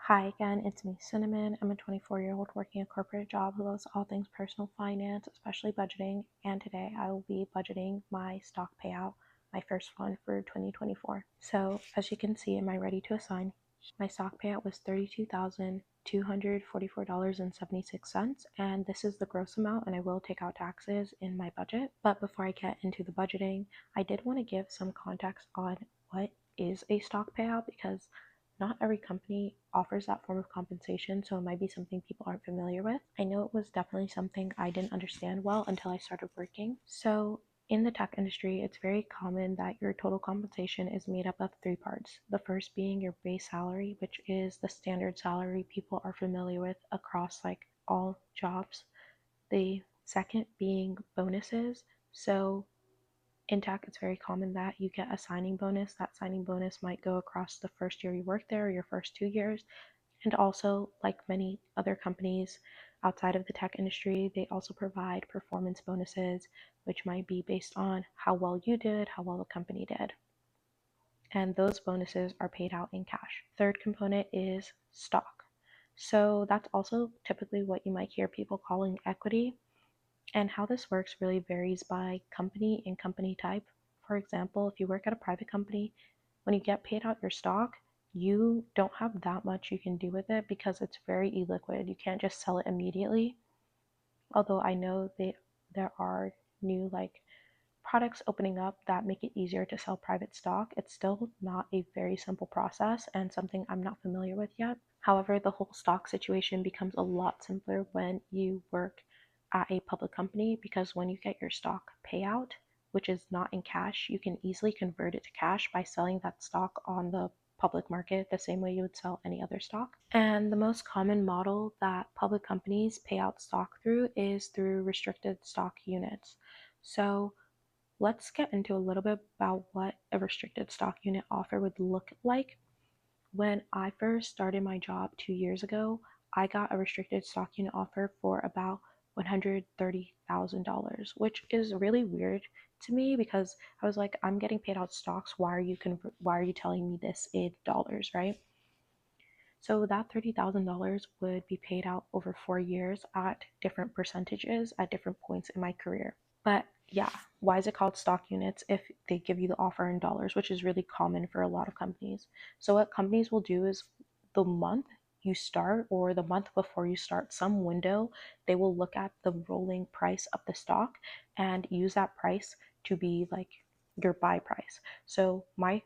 Hi again, it's me, Cinnamon. I'm a 24-year-old working a corporate job who loves all things personal finance, especially budgeting, and today I will be budgeting my stock payout, my first one for 2024. So, as you can see in my ready to assign, my stock payout was $32,244.76, and this is the gross amount, and I will take out taxes in my budget. But before I get into the budgeting, I did want to give some context on what is a stock payout because not every company offers that form of compensation, so it might be something people aren't familiar with. I know it was definitely something I didn't understand well until I started working. So, in the tech industry, it's very common that your total compensation is made up of three parts. The first being your base salary, which is the standard salary people are familiar with across like all jobs. The second being bonuses. So, in tech, it's very common that you get a signing bonus. That signing bonus might go across the first year you work there or your first 2 years. And also, like many other companies outside of the tech industry, they also provide performance bonuses, which might be based on how well you did, how well the company did. And those bonuses are paid out in cash. Third component is stock. So that's also typically what you might hear people calling equity. And how this works really varies by company and company type. For example, if you work at a private company, when you get paid out your stock, you don't have that much you can do with it because it's very illiquid. You can't just sell it immediately. Although I know there are new products opening up that make it easier to sell private stock, it's still not a very simple process and something I'm not familiar with yet. However, the whole stock situation becomes a lot simpler when you work at a public company because when you get your stock payout, which is not in cash, you can easily convert it to cash by selling that stock on the public market the same way you would sell any other stock. And the most common model that public companies pay out stock through is through restricted stock units. So let's get into a little bit about what a restricted stock unit offer would look like. When I first started my job 2 years ago, I got a restricted stock unit offer for about $130,000, which is really weird to me because I was like, I'm getting paid out stocks. Why are you telling me this in dollars, right? So that $30,000 would be paid out over 4 years at different percentages at different points in my career. But yeah, why is it called stock units if they give you the offer in dollars, which is really common for a lot of companies? So what companies will do is the month you start or the month before you start some window, they will look at the rolling price of the stock and use that price to be like your buy price. So I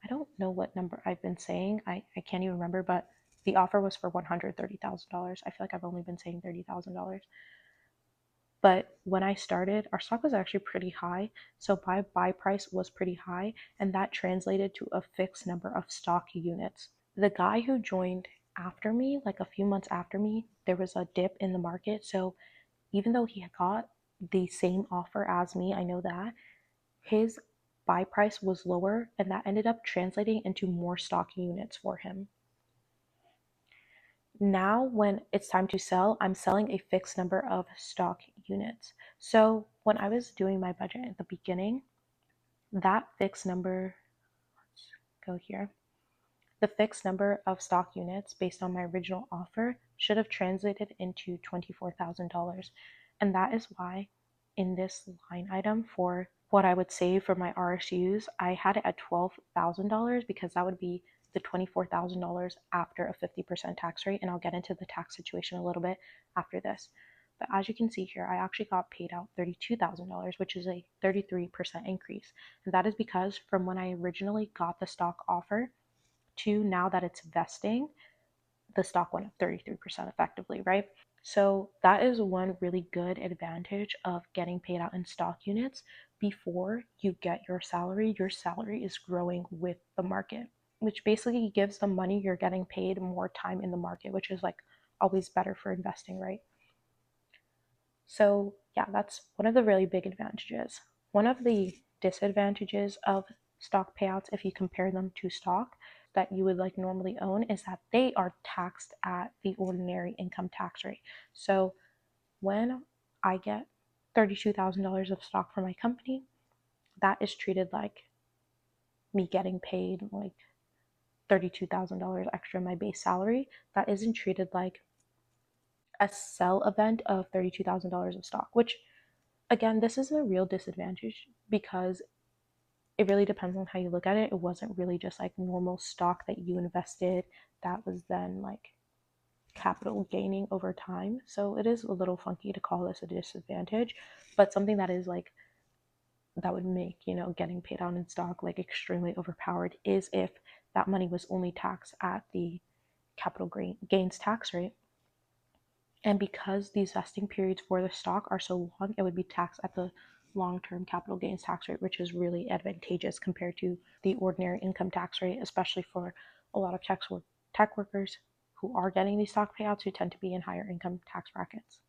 don't know what number I've been saying. I can't even remember, but the offer was for $130,000. I feel like I've only been saying $30,000. But when I started, our stock was actually pretty high. So my buy price was pretty high, and that translated to a fixed number of stock units. The guy who joined after me, like a few months after me, there was a dip in the market. So even though he got the same offer as me, I know that, his buy price was lower, and that ended up translating into more stock units for him. Now, when it's time to sell, I'm selling a fixed number of stock units. So, when I was doing my budget at the beginning, that fixed number, let's go here, the fixed number of stock units based on my original offer should have translated into $24,000. And that is why in this line item for what I would save for my RSUs, I had it at $12,000 because that would be the $24,000 after a 50% tax rate. And I'll get into the tax situation a little bit after this. But as you can see here, I actually got paid out $32,000, which is a 33% increase. And that is because from when I originally got the stock offer to now that it's vesting, the stock went up 33% effectively, right? So that is one really good advantage of getting paid out in stock units. Before you get your salary is growing with the market, which basically gives the money you're getting paid more time in the market, which is like always better for investing, right? So yeah, that's one of the really big advantages. One of the disadvantages of stock payouts, if you compare them to stock that you would like normally own, is that they are taxed at the ordinary income tax rate. So when I get $32,000 of stock from my company, that is treated like me getting paid like $32,000 extra in my base salary, that isn't treated like a sell event of $32,000 of stock, which again, this isn't a real disadvantage because it really depends on how you look at it. It wasn't really just like normal stock that you invested that was then like capital gaining over time. So it is a little funky to call this a disadvantage, but something that is like that would make, getting paid out in stock like extremely overpowered is if that money was only taxed at the capital gains tax rate. And because these vesting periods for the stock are so long, it would be taxed at the long-term capital gains tax rate, which is really advantageous compared to the ordinary income tax rate, especially for a lot of tech workers who are getting these stock payouts who tend to be in higher income tax brackets.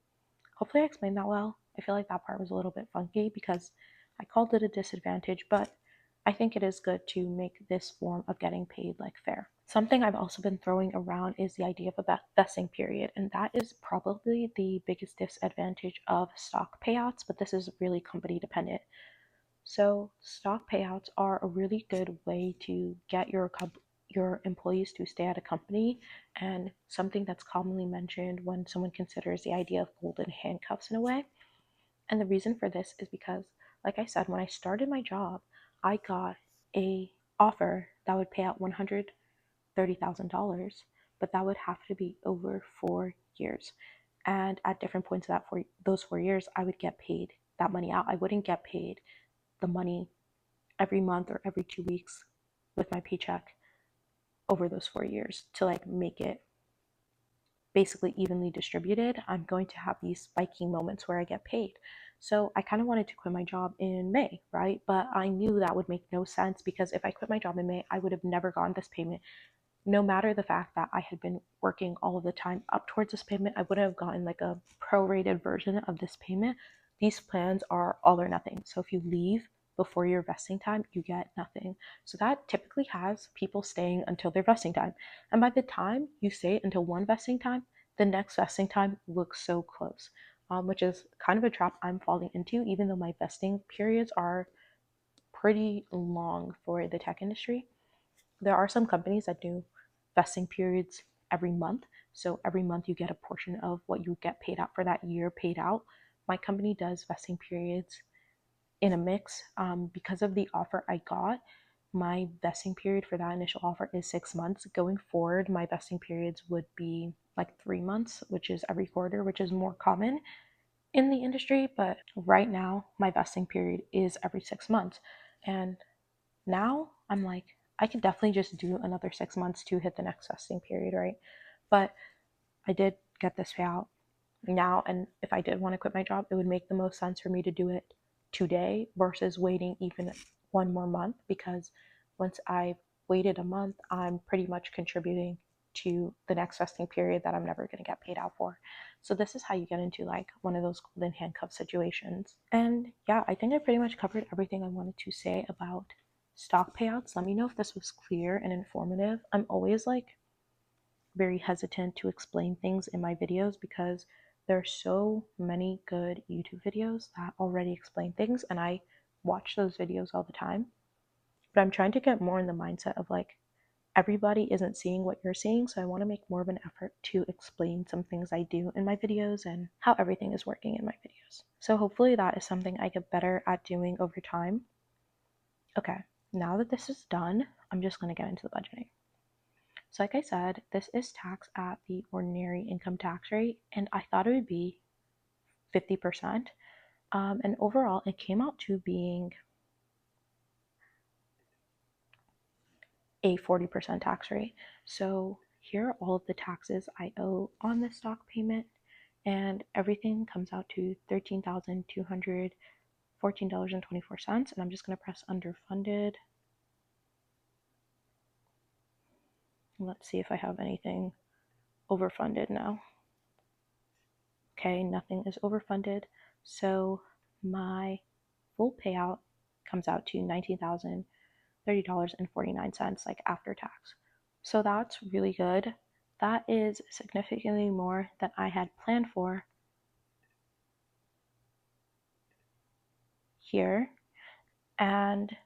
Hopefully I explained that well. I feel like that part was a little bit funky because I called it a disadvantage, but I think it is good to make this form of getting paid like fair. Something I've also been throwing around is the idea of a vesting period, and that is probably the biggest disadvantage of stock payouts, but this is really company dependent. So, stock payouts are a really good way to get your employees to stay at a company, and something that's commonly mentioned when someone considers the idea of golden handcuffs in a way. And the reason for this is because, like I said, when I started my job, I got a offer that would pay out $130,000, but that would have to be over 4 years. And at different points of for those 4 years, I would get paid that money out. I wouldn't get paid the money every month or every 2 weeks with my paycheck over those 4 years to like make it basically evenly distributed. I'm going to have these spiking moments where I get paid. So I kind of wanted to quit my job in May, right? But I knew that would make no sense because if I quit my job in May, I would have never gotten this payment. No matter the fact that I had been working all of the time up towards this payment, I would have gotten like a prorated version of this payment. These plans are all or nothing. So if you leave before your vesting time, you get nothing. So that typically has people staying until their vesting time. And by the time you stay until one vesting time, the next vesting time looks so close, which is kind of a trap I'm falling into, even though my vesting periods are pretty long for the tech industry. There are some companies that do vesting periods every month. So every month you get a portion of what you get paid out for that year paid out. My company does vesting periods in a mix. Because of the offer I got, my vesting period for that initial offer is 6 months. Going forward, my vesting periods would be like 3 months, which is every quarter, which is more common in the industry. But right now, my vesting period is every 6 months. And now I'm like, I could definitely just do another 6 months to hit the next vesting period, right? But I did get this payout now, and if I did want to quit my job, it would make the most sense for me to do it today versus waiting even one more month, because once I've waited a month, I'm pretty much contributing to the next vesting period that I'm never going to get paid out for. So this is how you get into like one of those golden handcuff situations. And yeah, I think I pretty much covered everything I wanted to say about stock payouts. Let me know if this was clear and informative. I'm always like very hesitant to explain things in my videos because there are so many good YouTube videos that already explain things, and I watch those videos all the time. But I'm trying to get more in the mindset of like, everybody isn't seeing what you're seeing, so I want to make more of an effort to explain some things I do in my videos and how everything is working in my videos. So hopefully that is something I get better at doing over time. Okay, now that this is done, I'm just going to get into the budgeting. So like I said, this is taxed at the ordinary income tax rate, and I thought it would be 50%. And overall, it came out to being a 40% tax rate. So here are all of the taxes I owe on this stock payment, and everything comes out to $13,214.24. And I'm just going to press underfunded. Let's see if I have anything overfunded now. Okay, nothing is overfunded. So my full payout comes out to $19,030.49, like after tax. So that's really good. That is significantly more than I had planned for here. And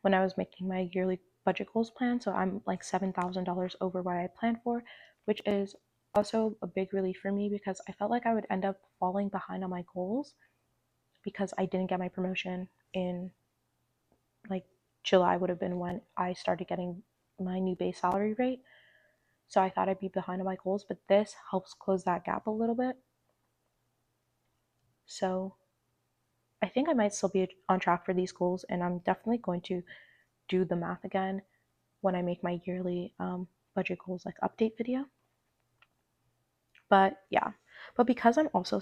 when I was making my yearly budget goals plan, so I'm like $7,000 over what I planned for, which is also a big relief for me because I felt like I would end up falling behind on my goals because I didn't get my promotion in like July would have been when I started getting my new base salary rate. So I thought I'd be behind on my goals, but this helps close that gap a little bit. So I think I might still be on track for these goals, and I'm definitely going to do the math again when I make my yearly budget goals like update video. But yeah, but because I'm also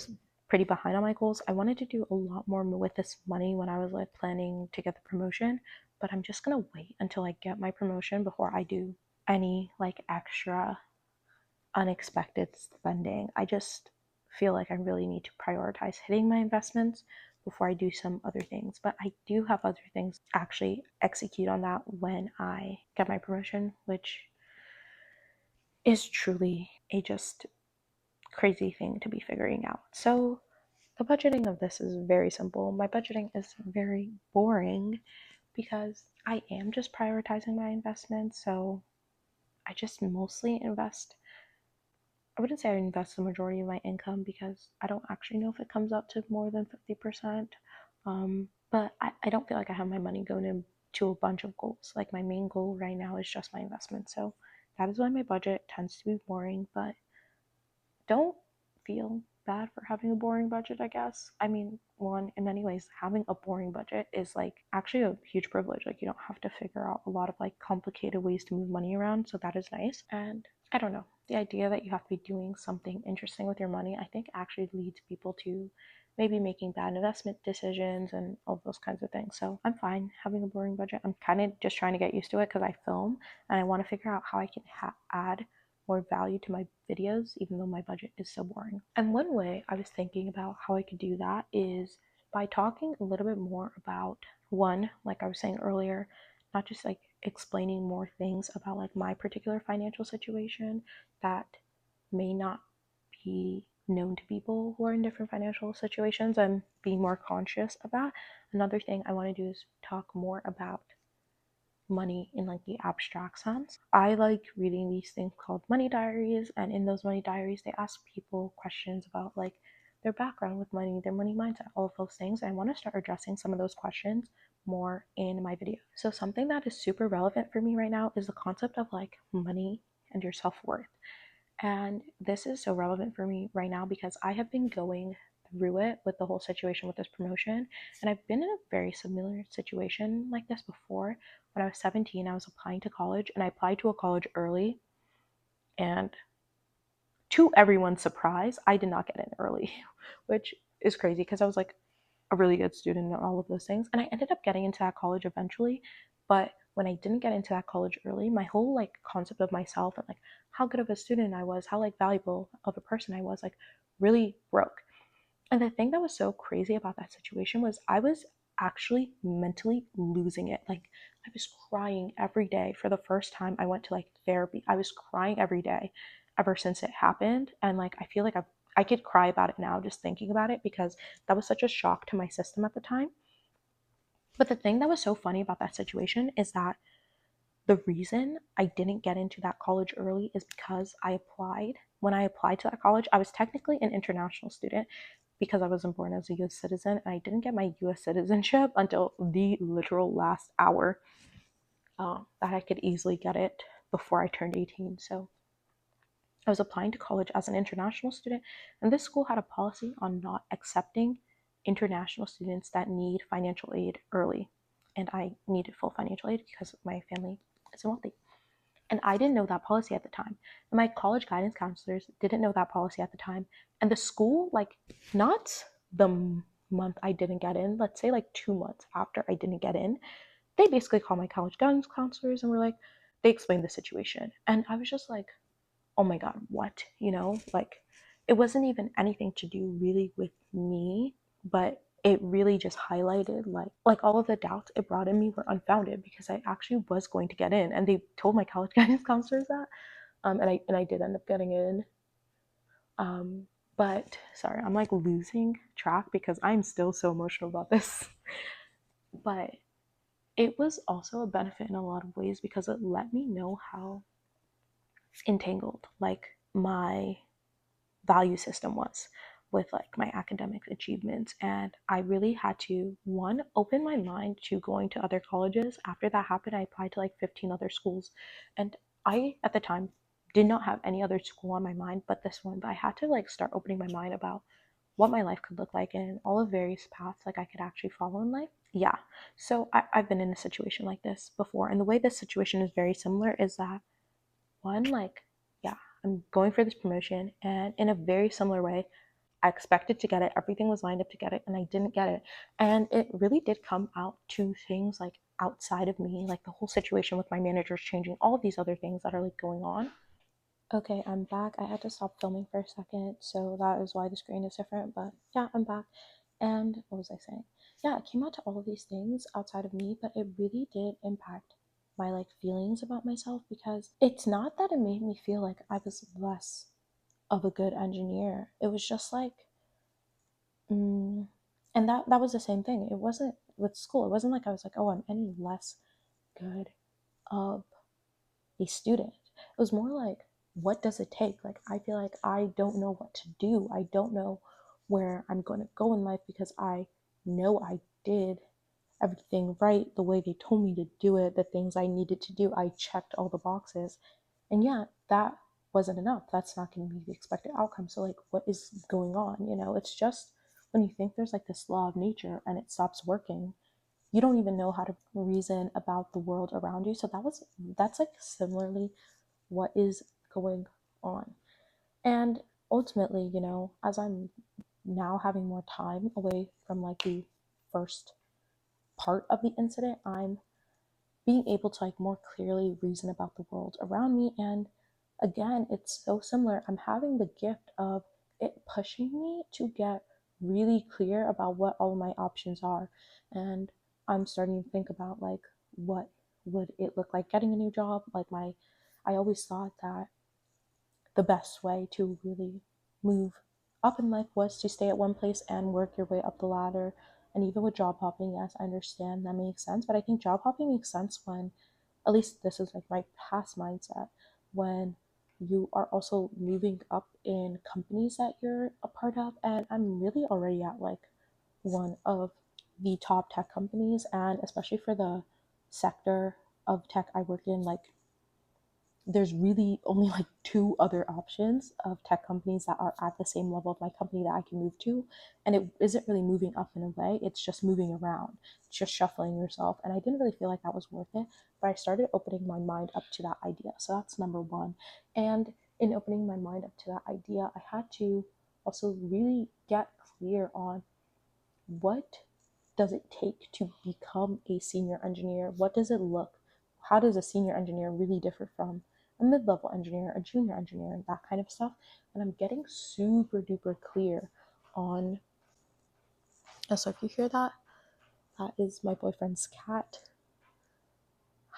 pretty behind on my goals, I wanted to do a lot more with this money when I was like planning to get the promotion. But I'm just gonna wait until I get my promotion before I do any like extra unexpected spending. I just feel like I really need to prioritize hitting my investments before I do some other things. But I do have other things actually execute on that when I get my promotion, which is truly a just crazy thing to be figuring out. So the budgeting of this is very simple. My budgeting is very boring because I am just prioritizing my investments. So I just mostly invest. I wouldn't say I invest the majority of my income because I don't actually know if it comes up to more than 50%. But I don't feel like I have my money going into a bunch of goals. Like my main goal right now is just my investment. So that is why my budget tends to be boring, but don't feel bad for having a boring budget, I guess. I mean, one, in many ways, having a boring budget is like actually a huge privilege. Like, you don't have to figure out a lot of like complicated ways to move money around. So that is nice. And I don't know, the idea that you have to be doing something interesting with your money, I think actually leads people to maybe making bad investment decisions and all those kinds of things. So I'm fine having a boring budget. I'm kind of just trying to get used to it because I film and I want to figure out how I can add more value to my videos, even though my budget is so boring. And one way I was thinking about how I could do that is by talking a little bit more about one, like I was saying earlier, not just like explaining more things about like my particular financial situation that may not be known to people who are in different financial situations and being more conscious of that. Another thing I want to do is talk more about money in like the abstract sense. I like reading these things called money diaries, and in those money diaries they ask people questions about like their background with money, their money mindset, all of those things. And I want to start addressing some of those questions more in my video. So something that is super relevant for me right now is the concept of like money and your self-worth. And this is so relevant for me right now because I have been going through it with the whole situation with this promotion. And I've been in a very similar situation like this before. When I was 17, I was applying to college and I applied to a college early. And to everyone's surprise, I did not get in early, which is crazy because I was like a really good student and all of those things. And I ended up getting into that college eventually. But when I didn't get into that college early, my whole like concept of myself and like how good of a student I was, how like valuable of a person I was, like really broke. And the thing that was so crazy about that situation was I was actually mentally losing it. Like I was crying every day for the first time I went to like therapy. I was crying every day ever since it happened. And like I feel like I could cry about it now just thinking about it because that was such a shock to my system at the time. But the thing that was so funny about that situation is that the reason I didn't get into that college early is because I applied. When I applied to that college, I was technically an international student because I wasn't born as a US citizen, and I didn't get my US citizenship until the literal last hour that I could easily get it before I turned 18. So I was applying to college as an international student, and this school had a policy on not accepting international students that need financial aid early. And I needed full financial aid because my family isn't wealthy. And I didn't know that policy at the time. And my college guidance counselors didn't know that policy at the time. And the school, like, not the month I didn't get in, let's say like 2 months after I didn't get in, they basically called my college guidance counselors and were like, they explained the situation. And I was just like, oh my God, what? You know, like it wasn't even anything to do really with me, but it really just highlighted like all of the doubts it brought in me were unfounded because I actually was going to get in, and they told my college guidance counselors that, and I did end up getting in. But sorry, I'm like losing track because I'm still so emotional about this. But it was also a benefit in a lot of ways because it let me know how entangled like my value system was with like my academic achievements. And I really had to, one, open my mind to going to other colleges. After that happened, I applied to like 15 other schools, and I at the time did not have any other school on my mind but this one. But I had to like start opening my mind about what my life could look like and all the various paths like I could actually follow in life. Yeah, so I've been in a situation like this before, and the way this situation is very similar is that, one, like, yeah, I'm going for this promotion, and in a very similar way, I expected to get it. Everything was lined up to get it, and I didn't get it. And it really did come out to things like outside of me, like the whole situation with my managers changing, all of these other things that are like going on. Okay, I'm back. I had to stop filming for a second, so that is why the screen is different. But yeah, I'm back. And what was I saying? Yeah, it came out to all of these things outside of me, but it really did impact my like feelings about myself, because it's not that it made me feel like I was less of a good engineer. It was just like, mm, and that was the same thing. It wasn't with school. It wasn't like I was like, oh, I'm any less good of a student. It was more like, what does it take? Like, I feel like I don't know what to do. I don't know where I'm going to go in life because I know I did everything right the way they told me to do it, the things I needed to do. I checked all the boxes. And yeah, that wasn't enough. That's not going to be the expected outcome. So, like, what is going on? You know, it's just when you think there's like this law of nature and it stops working, you don't even know how to reason about the world around you. So that's like similarly what is going on. And ultimately, you know, as I'm now having more time away from like the first part of the incident, I'm being able to like more clearly reason about the world around me. And again, it's so similar. I'm having the gift of it pushing me to get really clear about what all my options are. And I'm starting to think about like, what would it look like getting a new job? Like, I always thought that the best way to really move up in life was to stay at one place and work your way up the ladder. And even with job hopping, yes, I understand that makes sense. But I think job hopping makes sense when, at least this is like my past mindset, when you are also moving up in companies that you're a part of. And I'm really already at like one of the top tech companies. And especially for the sector of tech I work in, like, there's really only like two other options of tech companies that are at the same level of my company that I can move to. And it isn't really moving up in a way, it's just moving around, it's just shuffling yourself. And I didn't really feel like that was worth it, but I started opening my mind up to that idea. So that's number one. And in opening my mind up to that idea, I had to also really get clear on, what does it take to become a senior engineer? What does it look? How does a senior engineer really differ from a mid-level engineer, a junior engineer, and that kind of stuff? And I'm getting super duper clear on. So if you hear that, that is my boyfriend's cat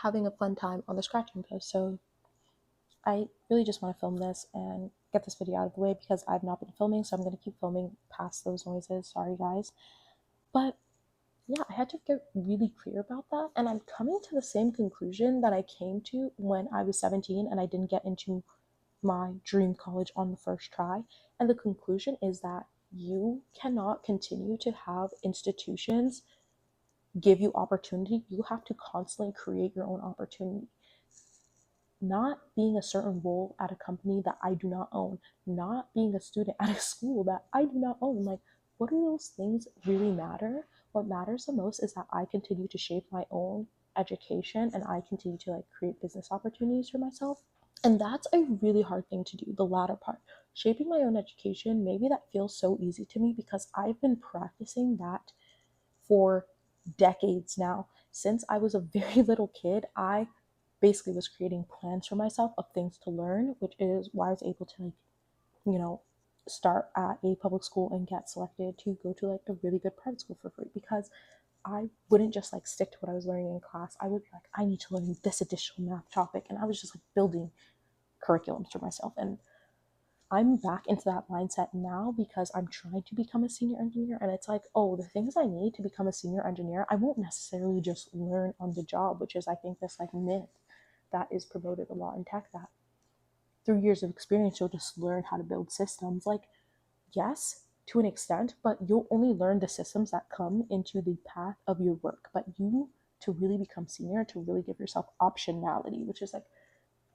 having a fun time on the scratching post. So I really just want to film this and get this video out of the way because I've not been filming, so I'm going to keep filming past those noises. Sorry, guys. But yeah, I had to get really clear about that. And I'm coming to the same conclusion that I came to when I was 17 and I didn't get into my dream college on the first try. And the conclusion is that you cannot continue to have institutions give you opportunity. You have to constantly create your own opportunity. Not being a certain role at a company that I do not own, not being a student at a school that I do not own. Like, what do those things really matter? What matters the most is that I continue to shape my own education and I continue to like create business opportunities for myself. And that's a really hard thing to do, the latter part. Shaping my own education, maybe that feels so easy to me because I've been practicing that for decades now. Since I was a very little kid, I basically was creating plans for myself of things to learn, which is why I was able to, like, you know, start at a public school and get selected to go to like a really good private school for free, because I wouldn't just like stick to what I was learning in class. I would be like, I need to learn this additional math topic, and I was just like building curriculums for myself. And I'm back into that mindset now because I'm trying to become a senior engineer. And it's like, oh, the things I need to become a senior engineer, I won't necessarily just learn on the job, which is, I think, this like myth that is promoted a lot in tech, that through years of experience, you'll just learn how to build systems. Like, yes, to an extent, but you'll only learn the systems that come into the path of your work. But you, to really become senior, to really give yourself optionality, which is like,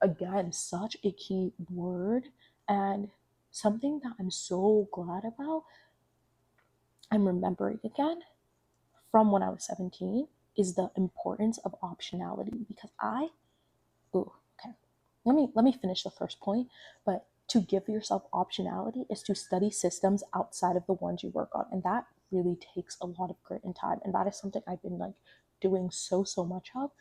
again, such a key word, and something that I'm so glad about, I'm remembering again from when I was 17, is the importance of optionality. Because okay, let me finish the first point. But to give yourself optionality is to study systems outside of the ones you work on, and that really takes a lot of grit and time, and that is something I've been like doing so much of.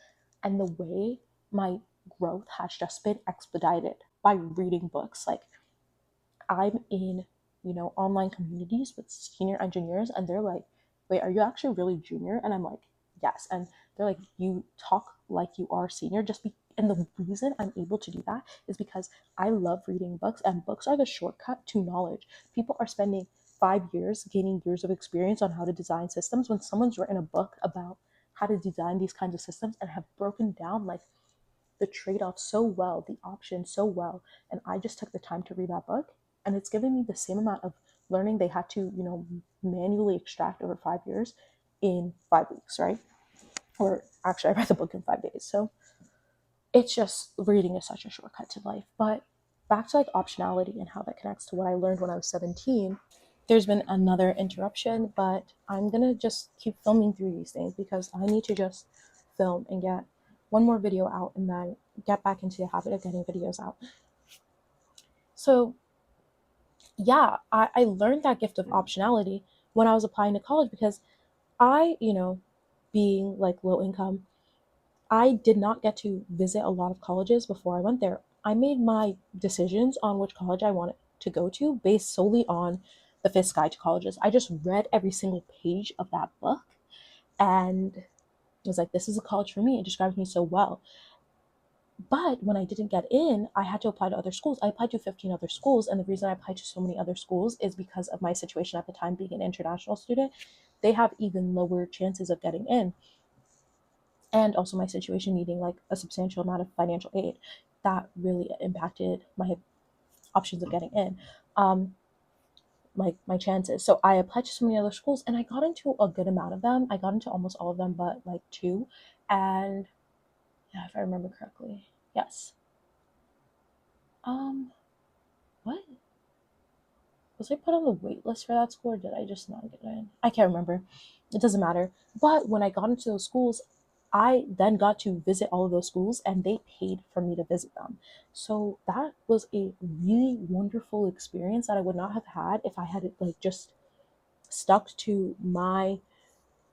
And the way my growth has just been expedited by reading books. Like, I'm in, online communities with senior engineers, and they're like, wait, are you actually really junior? And I'm like, yes. And they're like, you talk like you are senior. And the reason I'm able to do that is because I love reading books, and books are the shortcut to knowledge. People are spending 5 years gaining years of experience on how to design systems when someone's written a book about how to design these kinds of systems and have broken down like the trade-off so well, the options so well. And I just took the time to read that book, and it's given me the same amount of learning they had to, manually extract over 5 years in 5 weeks, right? Or actually, I read the book in 5 days. So it's just, reading is such a shortcut to life. But back to like optionality and how that connects to what I learned when I was 17. There's been another interruption, but I'm gonna just keep filming through these things because I need to just film and get one more video out and then get back into the habit of getting videos out. So yeah, I learned that gift of optionality when I was applying to college, because I, being like low income, I did not get to visit a lot of colleges before I went there. I made my decisions on which college I wanted to go to based solely on the Fifth Guide to Colleges. I just read every single page of that book and was like, this is a college for me. It describes me so well. But when I didn't get in, I had to apply to other schools. I applied to 15 other schools. And the reason I applied to so many other schools is because of my situation at the time being an international student. They have even lower chances of getting in. And also my situation needing like a substantial amount of financial aid. That really impacted my options of getting in. My chances. So I applied to so many other schools, and I got into a good amount of them. I got into almost all of them but like two. And yeah, if I remember correctly. Yes. Um what? Was I put on the wait list for that school, or did I just not get in? I can't remember. It doesn't matter. But when I got into those schools, I then got to visit all of those schools, and they paid for me to visit them. So that was a really wonderful experience that I would not have had if I had like just stuck to my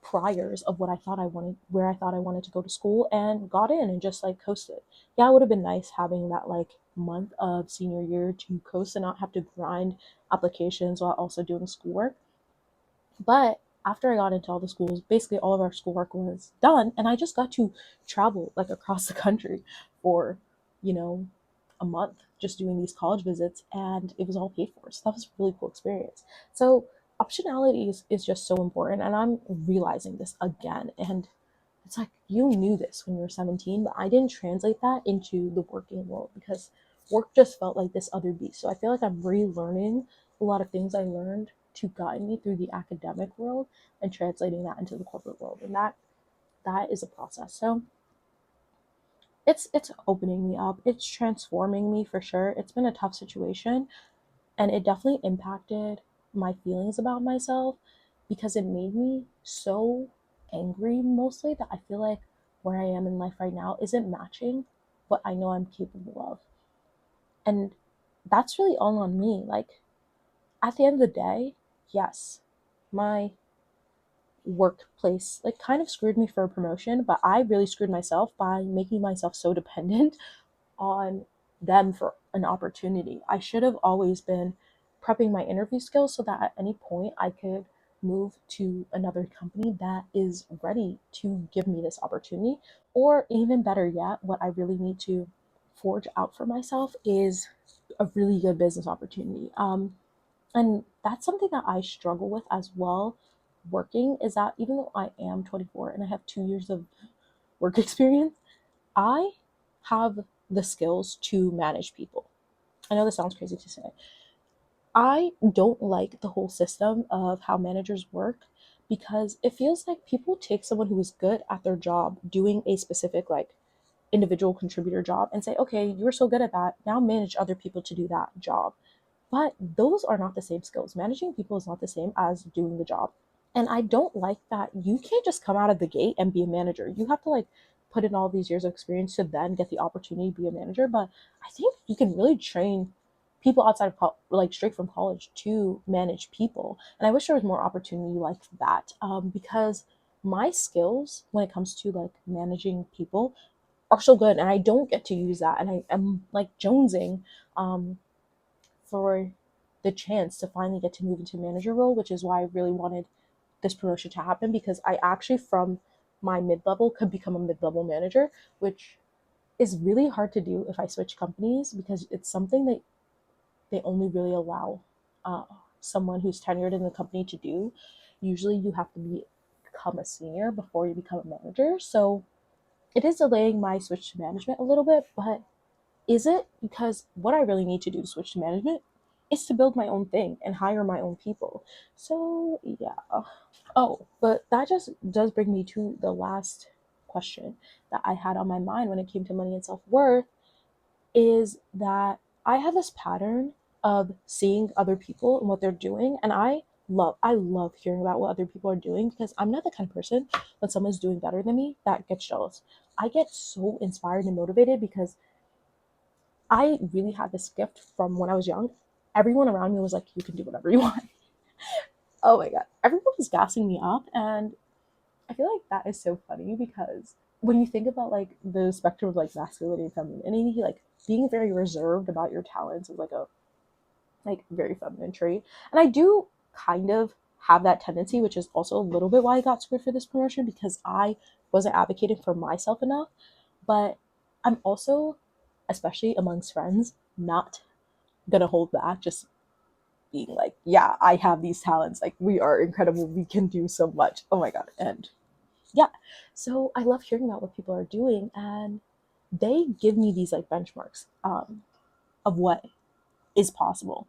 priors of what I thought I wanted, where I thought I wanted to go to school, and got in and just like coasted. Yeah, it would have been nice having that like month of senior year to coast and not have to grind applications while also doing schoolwork. But after I got into all the schools, basically all of our schoolwork was done, and I just got to travel like across the country for, you know, a month just doing these college visits, and it was all paid for. So that was a really cool experience. So optionality is just so important, and I'm realizing this again. And it's like, you knew this when you were 17, but I didn't translate that into the working world because work just felt like this other beast. So I feel like I'm relearning a lot of things I learned to guide me through the academic world and translating that into the corporate world. And that is a process. So it's opening me up. It's transforming me for sure. It's been a tough situation, and it definitely impacted my feelings about myself because it made me so angry mostly that I feel like where I am in life right now isn't matching what I know I'm capable of. And that's really all on me. Like, at the end of the day, yes, my workplace like kind of screwed me for a promotion, but I really screwed myself by making myself so dependent on them for an opportunity. I should have always been prepping my interview skills so that at any point I could move to another company that is ready to give me this opportunity. Or even better yet, what I really need to forge out for myself is a really good business opportunity. And that's something that I struggle with as well working, is that even though I am 24 and I have 2 years of work experience, I have the skills to manage people. I know this sounds crazy to say. I don't like the whole system of how managers work because it feels like people take someone who is good at their job doing a specific like individual contributor job and say, okay, you're so good at that. Now manage other people to do that job. But those are not the same skills. Managing people is not the same as doing the job. And I don't like that you can't just come out of the gate and be a manager. You have to like put in all these years of experience to then get the opportunity to be a manager. But I think you can really train people outside of like straight from college to manage people. And I wish there was more opportunity like that, because my skills when it comes to like managing people are so good, and I don't get to use that. And I am like jonesing um, for the chance to finally get to move into a manager role, which is why I really wanted this promotion to happen, because I actually from my mid-level could become a mid-level manager, which is really hard to do if I switch companies because it's something that they only really allow uh, someone who's tenured in the company to do. Usually you have to become a senior before you become a manager. So it is delaying my switch to management a little bit, but is it? Because what I really need to do to switch to management is to build my own thing and hire my own people. So yeah. Oh, but that just does bring me to the last question that I had on my mind when it came to money and self worth, is that I have this pattern of seeing other people and what they're doing, and I love hearing about what other people are doing because I'm not the kind of person when someone's doing better than me that gets jealous. I get so inspired and motivated because I really had this gift from when I was young. Everyone around me was like, you can do whatever you want. Oh my god. Everyone was gassing me up, and I feel like that is so funny because when you think about like the spectrum of like masculinity and femininity, like being very reserved about your talents is like a like very feminine trait. And I do kind of have that tendency, which is also a little bit why I got screwed for this promotion because I wasn't advocating for myself enough. But I'm also, especially amongst friends, not gonna hold back, just being like, yeah, I have these talents. Like, we are incredible. We can do so much. Oh my God. And yeah, so I love hearing about what people are doing. And they give me these like benchmarks of what is possible.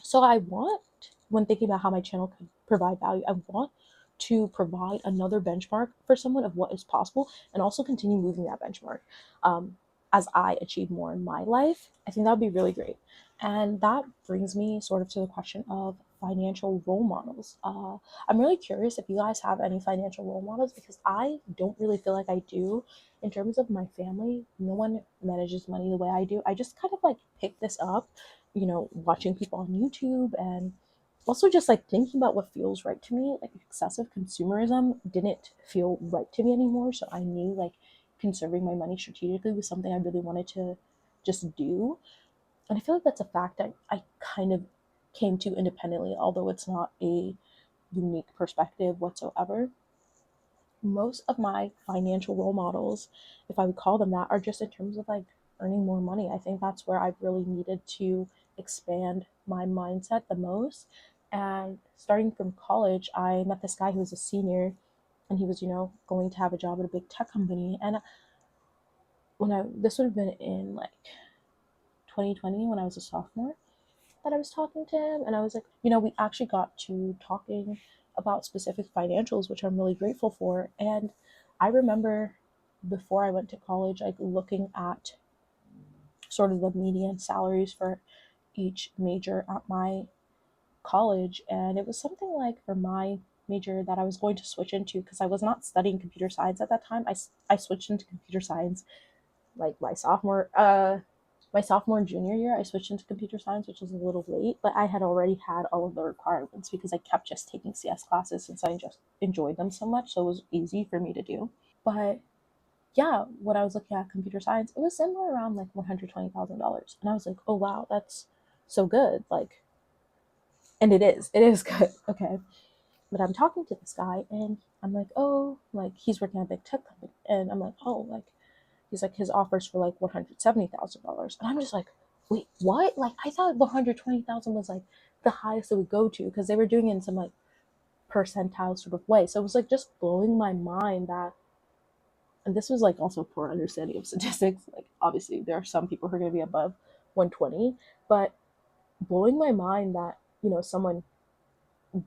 So I want, when thinking about how my channel could provide value, I want to provide another benchmark for someone of what is possible and also continue moving that benchmark um, as I achieve more in my life. I think that would be really great. And that brings me sort of to the question of financial role models. I'm really curious if you guys have any financial role models because I don't really feel like I do. In terms of my family, no one manages money the way I do. I just kind of like picked this up, watching people on YouTube and also just like thinking about what feels right to me. Like excessive consumerism didn't feel right to me anymore. So I knew like conserving my money strategically was something I really wanted to just do. And I feel like that's a fact I kind of came to independently, although it's not a unique perspective whatsoever. Most of my financial role models, if I would call them that, are just in terms of like earning more money. I think that's where I've really needed to expand my mindset the most. And starting from college, I met this guy who was a senior and he was, going to have a job at a big tech company. And this would have been in like 2020 when I was a sophomore that I was talking to him. And I was like, we actually got to talking about specific financials, which I'm really grateful for. And I remember before I went to college, like looking at sort of the median salaries for each major at my college. And it was something like for my major that I was going to switch into because I was not studying computer science at that time. I switched into computer science like my sophomore and junior year. I switched into computer science, which was a little late, but I had already had all of the requirements because I kept just taking CS classes since I just enjoyed them so much. So it was easy for me to do. But yeah, when I was looking at computer science, it was somewhere around like $120,000. And I was like, oh wow, that's so good. Like, and it is good. Okay. But I'm talking to this guy and I'm like, oh, like he's working at a big tech company. And I'm like, oh, like, he's like, his offers for like $170,000. And I'm just like, wait, what? Like, I thought 120,000 was like the highest it would go to, because they were doing it in some like percentile sort of way. So it was like just blowing my mind that, and this was like also poor understanding of statistics. Like, obviously, there are some people who are going to be above 120, but blowing my mind that, someone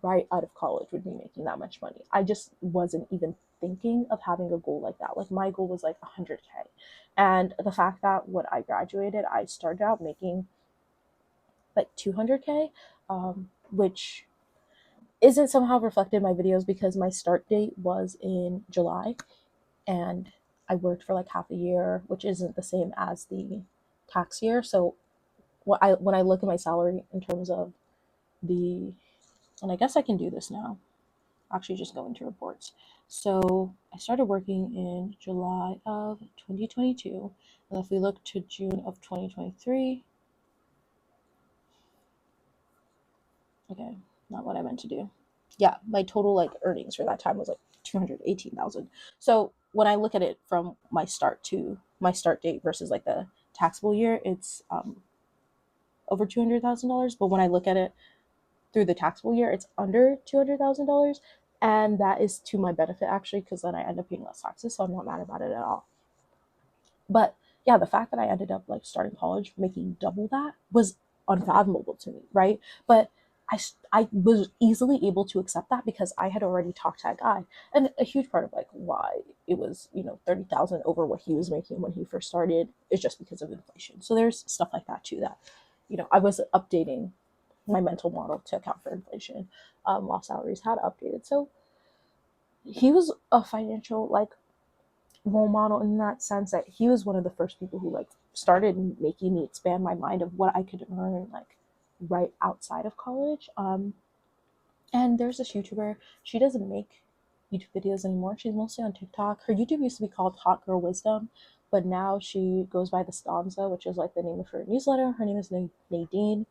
right out of college would be making that much money. I just wasn't even thinking of having a goal like that. Like, my goal was like 100K. And the fact that when I graduated, I started out making like 200K, which isn't somehow reflected in my videos because my start date was in July and I worked for like half a year, which isn't the same as the tax year. So when I look at my salary in terms of the, and I guess I can do this now, actually just go into reports. So I started working in July of 2022. And if we look to June of 2023, okay, not what I meant to do. Yeah, my total like earnings for that time was like 218,000. So when I look at it from my start date versus like the taxable year, it's over $200,000. But when I look at it through the taxable year, it's under $200,000, and that is to my benefit actually, because then I end up paying less taxes. So I'm not mad about it at all. But yeah, the fact that I ended up like starting college making double that was unfathomable to me, right? But I was easily able to accept that because I had already talked to that guy, and a huge part of like why it was 30,000 over what he was making when he first started is just because of inflation. So there's stuff like that too that I was updating my mental model to account for inflation, while salaries had updated. So he was a financial like role model in that sense that he was one of the first people who like started making me expand my mind of what I could earn like right outside of college. And there's this YouTuber. She doesn't make YouTube videos anymore. She's mostly on TikTok. Her YouTube used to be called Hot Girl Wisdom, but now she goes by the Stanza, which is like the name of her newsletter. Her name is Nadine.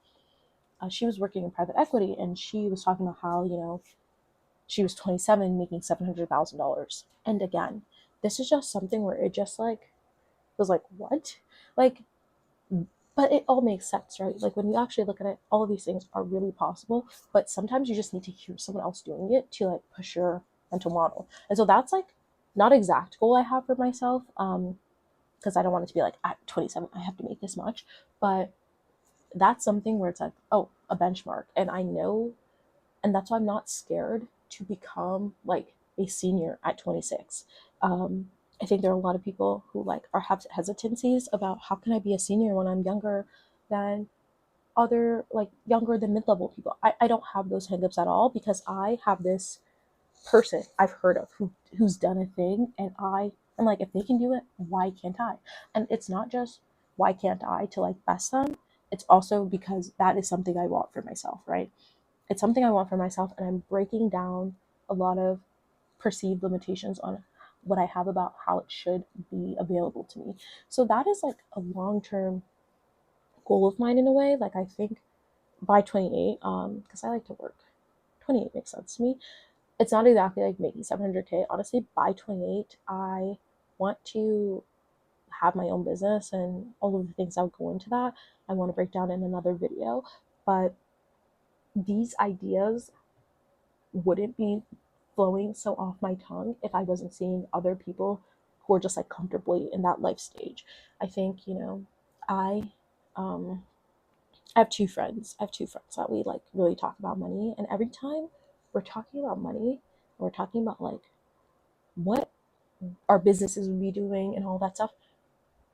She was working in private equity, and she was talking about how she was 27 making $700,000. And again, this is just something where it just like was like, what? Like, but it all makes sense, right? Like, when you actually look at it, all of these things are really possible, but sometimes you just need to hear someone else doing it to like push your mental model. And so that's like not exact goal I have for myself, because I don't want it to be like at 27 I have to make this much, but that's something where it's like, oh, a benchmark. And I know, and that's why I'm not scared to become like a senior at 26. I think there are a lot of people who like are have hesitancies about how can I be a senior when I'm younger than other like younger than mid-level people. I don't have those hangups at all because I have this person I've heard of who's done a thing, and I'm like, if they can do it, why can't I? And it's not just why can't I to like best them. It's also because that is something I want for myself, right? It's something I want for myself, and I'm breaking down a lot of perceived limitations on what I have about how it should be available to me. So that is like a long-term goal of mine in a way. Like, I think by 28, because I like to work, 28 makes sense to me. It's not exactly like making 700K. Honestly, by 28, I want to have my own business and all of the things that would go into that. I want to break down in another video, but these ideas wouldn't be flowing so off my tongue if I wasn't seeing other people who are just like comfortably in that life stage. I think, I um I have two friends. I have two friends that we like really talk about money, and every time we're talking about money, we're talking about like what our businesses would be doing and all that stuff.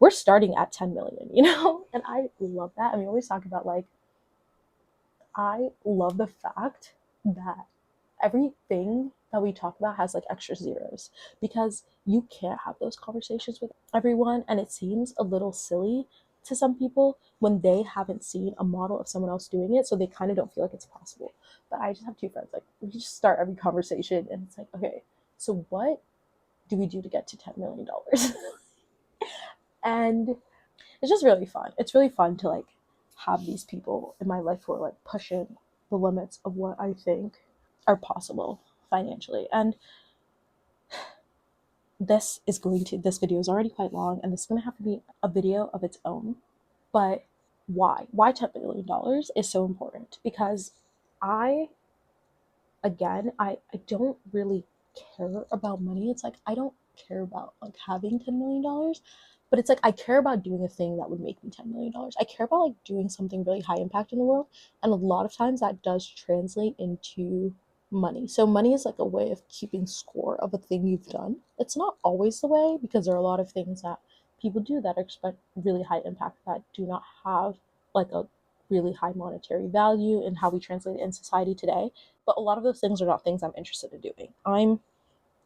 We're starting at 10 million, and I love that. And we always talk about like, I love the fact that everything that we talk about has like extra zeros, because you can't have those conversations with everyone, and it seems a little silly to some people when they haven't seen a model of someone else doing it, so they kind of don't feel like it's possible. But I just have two friends, like, we just start every conversation and it's like, okay, so what do we do to get to $10 million? And it's just really fun. It's really fun to like have these people in my life who are like pushing the limits of what I think are possible financially. And this video is already quite long, and this is going to have to be a video of its own, but why $10 million is so important, because I I don't really care about money. It's like I don't care about like having $10 million, but it's like I care about doing a thing that would make me $10 million. I care about like doing something really high impact in the world, and a lot of times that does translate into money. So money is like a way of keeping score of a thing you've done. It's not always the way, because there are a lot of things that people do that expect really high impact that do not have like a really high monetary value in how we translate it in society today. But a lot of those things are not things I'm interested in doing. I'm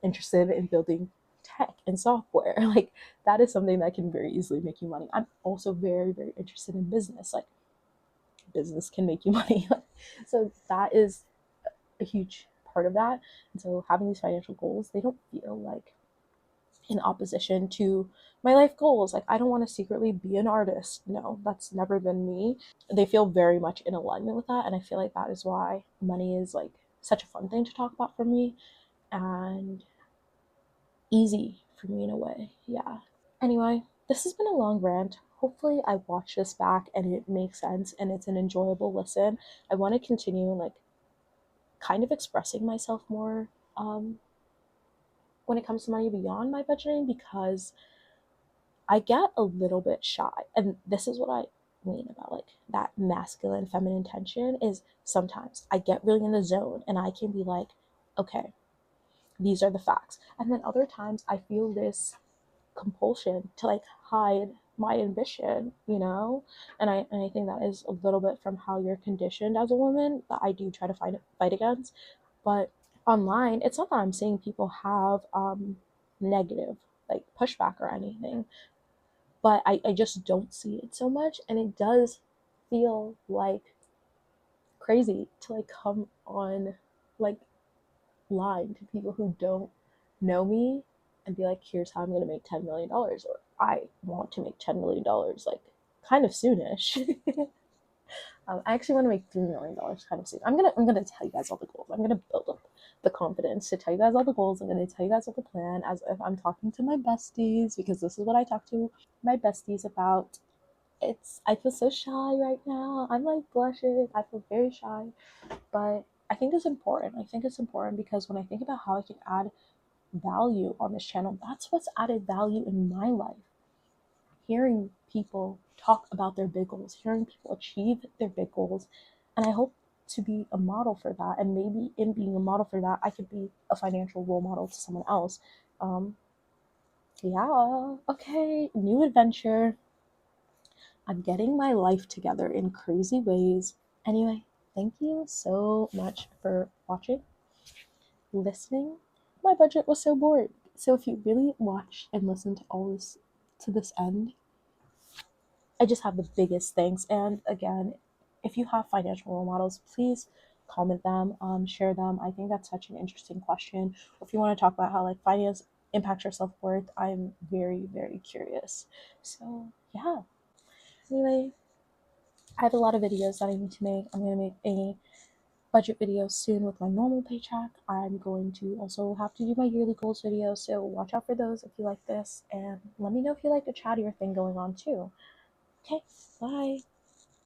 interested in building tech and software. Like that is something that can very easily make you money. I'm also very, very interested in business. Like business can make you money. So that is a huge part of that. And so having these financial goals, they don't feel like in opposition to my life goals. Like I don't want to secretly be an artist. No, that's never been me. They feel very much in alignment with that, and I feel like that is why money is like such a fun thing to talk about for me, and easy for me in a way. Yeah. Anyway, this has been a long rant. Hopefully I watch this back and it makes sense and it's an enjoyable listen. I want to continue like kind of expressing myself more when it comes to money beyond my budgeting, because I get a little bit shy. And this is what I mean about like that masculine feminine tension is sometimes I get really in the zone and I can be like, okay, these are the facts. And then other times I feel this compulsion to like hide my ambition, you know? And I think that is a little bit from how you're conditioned as a woman that I do try to fight against. But online, it's not that I'm saying people have negative like pushback or anything, but I just don't see it so much, and it does feel like crazy to like come on like line to people who don't know me and be like, here's how I'm gonna make $10 million, or I want to make $10 million like kind of soonish. I actually want to make $3 million kind of soon. I'm gonna tell you guys all the goals. I'm gonna build up the confidence to tell you guys all the goals. I'm gonna tell you guys all the plan as if I'm talking to my besties, because this is what I talk to my besties about. I feel so shy right now. I'm like blushing. I feel very shy, but I think it's important. I think it's important because when I think about how I can add value on this channel, that's what's added value in my life. Hearing people talk about their big goals, hearing people achieve their big goals, and I hope to be a model for that. And maybe in being a model for that, I could be a financial role model to someone else. Um, yeah. Okay. New adventure. I'm getting my life together in crazy ways. Anyway, thank you so much for watching, listening. My budget was so boring. So if you really watched and listened to all this to this end, I just have the biggest thanks. And again, if you have financial role models, please comment them, share them. I think that's such an interesting question. Or if you want to talk about how like finance impacts your self-worth, I'm very, very curious. So yeah. Anyway, I have a lot of videos that I need to make. I'm going to make a budget video soon with my normal paycheck. I'm going to also have to do my yearly goals video, so watch out for those if you like this. And let me know if you like the chattier thing going on too. Okay, bye.